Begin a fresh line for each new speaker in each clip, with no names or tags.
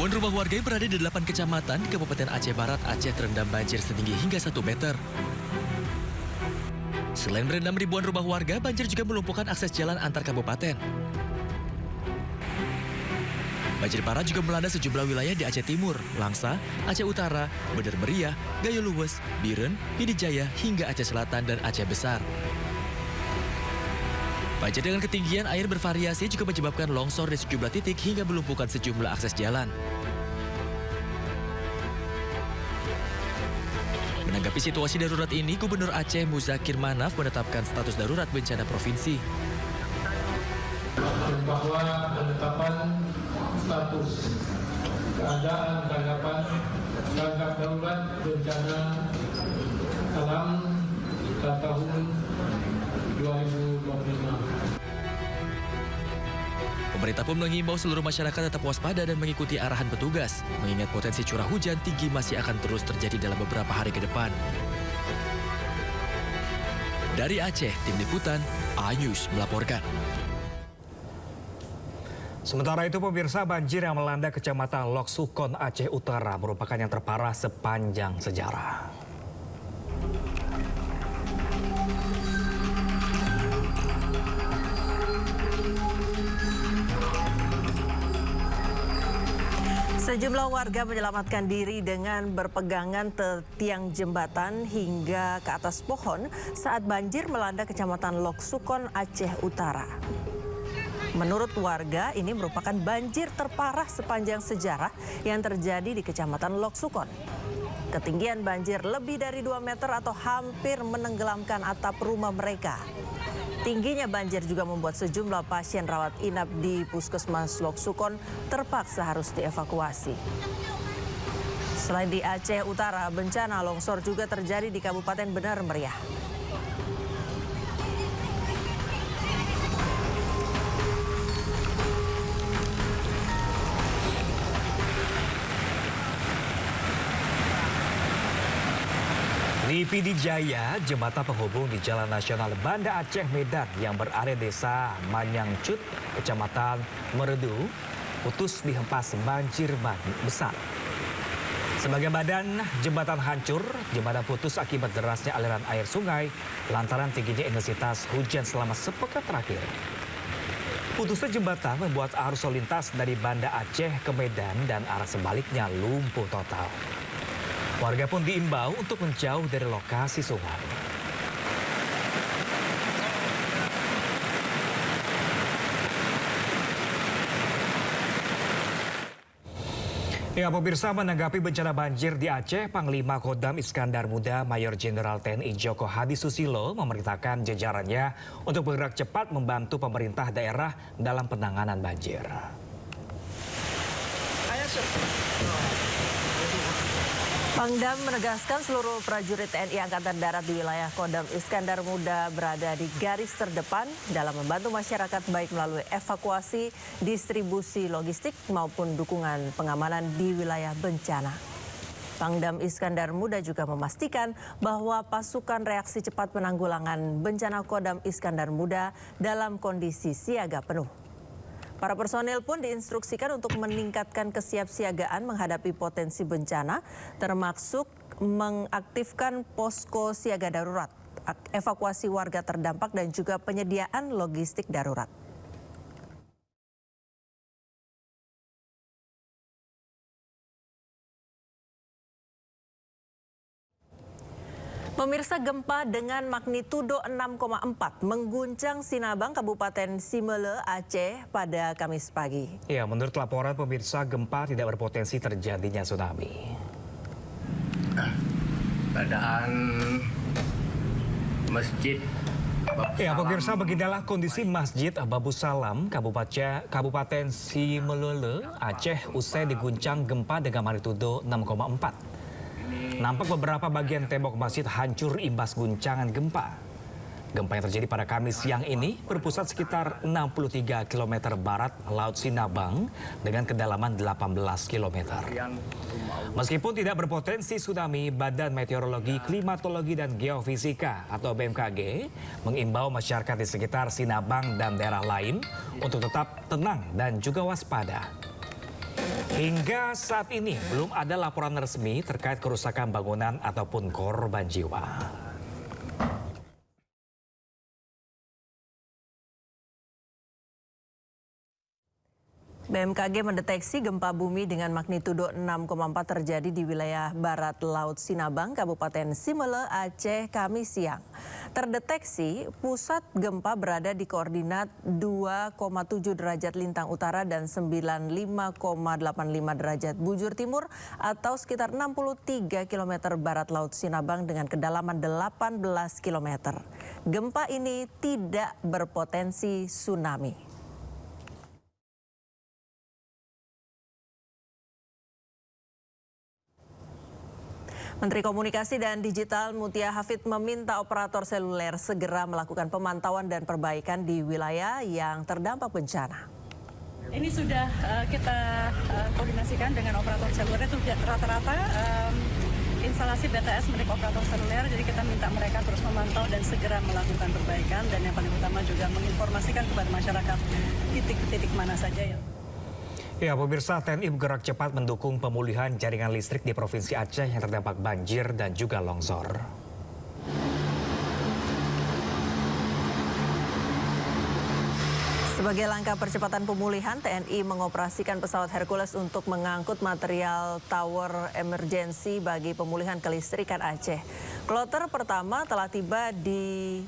Ribuan rumah warga yang berada di 8 kecamatan di Kabupaten Aceh Barat, Aceh terendam banjir setinggi hingga 1 meter. Selain merendam ribuan rumah warga, banjir juga melumpuhkan akses jalan antar kabupaten. Banjir parah juga melanda sejumlah wilayah di Aceh Timur, Langsa, Aceh Utara, Bener Meriah, Gayo Luwes, Biren, Pidijaya, hingga Aceh Selatan dan Aceh Besar. Banjir dengan ketinggian air bervariasi juga menyebabkan longsor di sejumlah titik hingga melumpuhkan sejumlah akses jalan. Menanggapi situasi darurat ini, Gubernur Aceh Muzakir Manaf menetapkan status darurat bencana provinsi.
Bahwa penetapan status keadaan tanggapan tanggap darurat bencana alam tahun 2025.
Pemerintah pun mengimbau seluruh masyarakat tetap waspada dan mengikuti arahan petugas, mengingat potensi curah hujan tinggi masih akan terus terjadi dalam beberapa hari ke depan. Dari Aceh, Tim Liputan, A-News melaporkan.
Sementara itu pemirsa, banjir yang melanda Kecamatan Lok Sukon, Aceh Utara merupakan yang terparah sepanjang sejarah.
Sejumlah warga menyelamatkan diri dengan berpegangan tiang jembatan hingga ke atas pohon saat banjir melanda Kecamatan Lok Sukon, Aceh Utara. Menurut warga, ini merupakan banjir terparah sepanjang sejarah yang terjadi di Kecamatan Lok Sukon. Ketinggian banjir lebih dari 2 meter atau hampir menenggelamkan atap rumah mereka. Tingginya banjir juga membuat sejumlah pasien rawat inap di Puskesmas Lok Sukon terpaksa harus dievakuasi. Selain di Aceh Utara, bencana longsor juga terjadi di Kabupaten Bener Meriah.
Di Pidijaya, jembatan penghubung di Jalan Nasional Banda Aceh Medan yang berada desa Manyangcut, Kecamatan Meredu, putus dihempas banjir besar. Sebagian badan jembatan hancur, jembatan putus akibat derasnya aliran air sungai lantaran tingginya intensitas hujan selama sepekan terakhir. Putusnya jembatan membuat arus lalu lintas dari Banda Aceh ke Medan dan arah sebaliknya lumpuh total. Warga pun diimbau untuk menjauh dari lokasi sungai. Ya, pemirsa, menanggapi bencana banjir di Aceh, Panglima Kodam Iskandar Muda Mayor Jenderal TNI Joko Hadi Susilo memerintahkan jajarannya untuk bergerak cepat membantu pemerintah daerah dalam penanganan banjir.
Pangdam menegaskan seluruh prajurit TNI Angkatan Darat di wilayah Kodam Iskandar Muda berada di garis terdepan dalam membantu masyarakat baik melalui evakuasi, distribusi logistik maupun dukungan pengamanan di wilayah bencana. Pangdam Iskandar Muda juga memastikan bahwa pasukan reaksi cepat penanggulangan bencana Kodam Iskandar Muda dalam kondisi siaga penuh. Para personel pun diinstruksikan untuk meningkatkan kesiapsiagaan menghadapi potensi bencana, termasuk mengaktifkan posko siaga darurat, evakuasi warga terdampak dan juga penyediaan logistik darurat. Pemirsa, gempa dengan magnitudo 6,4 mengguncang Sinabang, Kabupaten Simele, Aceh pada Kamis pagi.
Ya, menurut laporan pemirsa, gempa tidak berpotensi terjadinya tsunami.
Keadaan Masjid
Ya, pemirsa, beginilah kondisi Masjid Babu Salam, Kabupaten Simele, Aceh usai diguncang gempa dengan magnitudo 6,4. Nampak beberapa bagian tembok masjid hancur imbas guncangan gempa. Gempa yang terjadi pada Kamis siang ini berpusat sekitar 63 km barat Laut Sinabang dengan kedalaman 18 km. Meskipun tidak berpotensi tsunami, Badan Meteorologi, Klimatologi, dan Geofisika atau BMKG mengimbau masyarakat di sekitar Sinabang dan daerah lain untuk tetap tenang dan juga waspada. Hingga saat ini belum ada laporan resmi terkait kerusakan bangunan ataupun korban jiwa.
BMKG mendeteksi gempa bumi dengan magnitudo 6,4 terjadi di wilayah barat Laut Sinabang, Kabupaten Simele, Aceh, Kamis siang. Terdeteksi pusat gempa berada di koordinat 2,7 derajat lintang utara dan 95,85 derajat bujur timur atau sekitar 63 km barat Laut Sinabang dengan kedalaman 18 km. Gempa ini tidak berpotensi tsunami. Menteri Komunikasi dan Digital Mutia Hafid meminta operator seluler segera melakukan pemantauan dan perbaikan di wilayah yang terdampak bencana.
Ini sudah kita koordinasikan dengan operator seluler, itu rata-rata instalasi BTS milik operator seluler, jadi kita minta mereka terus memantau dan segera melakukan perbaikan, dan yang paling utama juga menginformasikan kepada masyarakat titik-titik mana saja ya.
Ya, pemirsa, TNI bergerak cepat mendukung pemulihan jaringan listrik di Provinsi Aceh yang terdampak banjir dan juga longsor.
Sebagai langkah percepatan pemulihan, TNI mengoperasikan pesawat Hercules untuk mengangkut material tower emergency bagi pemulihan kelistrikan Aceh. Kloter pertama telah tiba di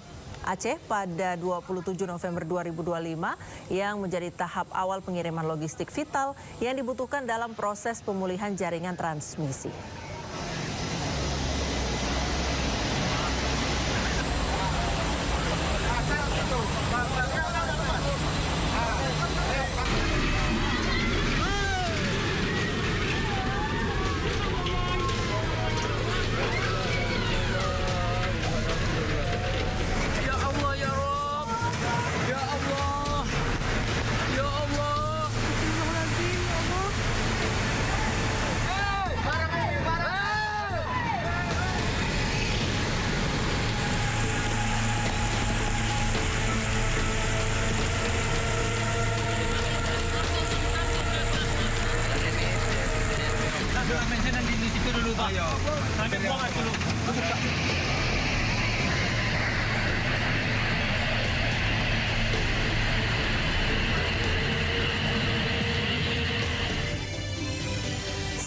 Aceh pada 27 November 2025 yang menjadi tahap awal pengiriman logistik vital yang dibutuhkan dalam proses pemulihan jaringan transmisi.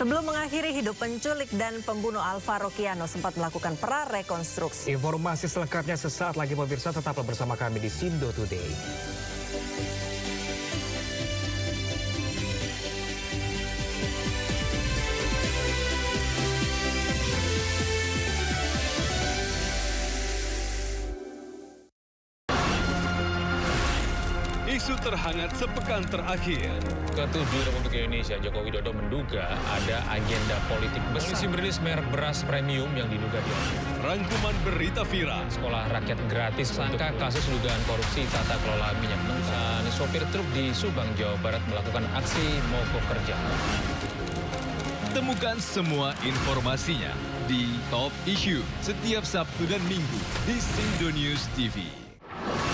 Sebelum mengakhiri hidup, penculik dan pembunuh Alvaro Kiano sempat melakukan prarekonstruksi.
Informasi selengkapnya sesaat lagi, pemirsa, tetaplah bersama kami di Sindo Today.
Isu terhangat sepekan terakhir.
Ke-7 Republik Indonesia, Joko Widodo menduga ada agenda politik besar. Polisi merilis merek beras premium yang diduga
Rangkuman berita viral.
Sekolah rakyat gratis sangka kasus dugaan korupsi tata kelola minyak mentah. Sopir truk di Subang, Jawa Barat melakukan aksi mogok kerja.
Temukan semua informasinya di Top Issue setiap Sabtu dan Minggu di Sindo News TV.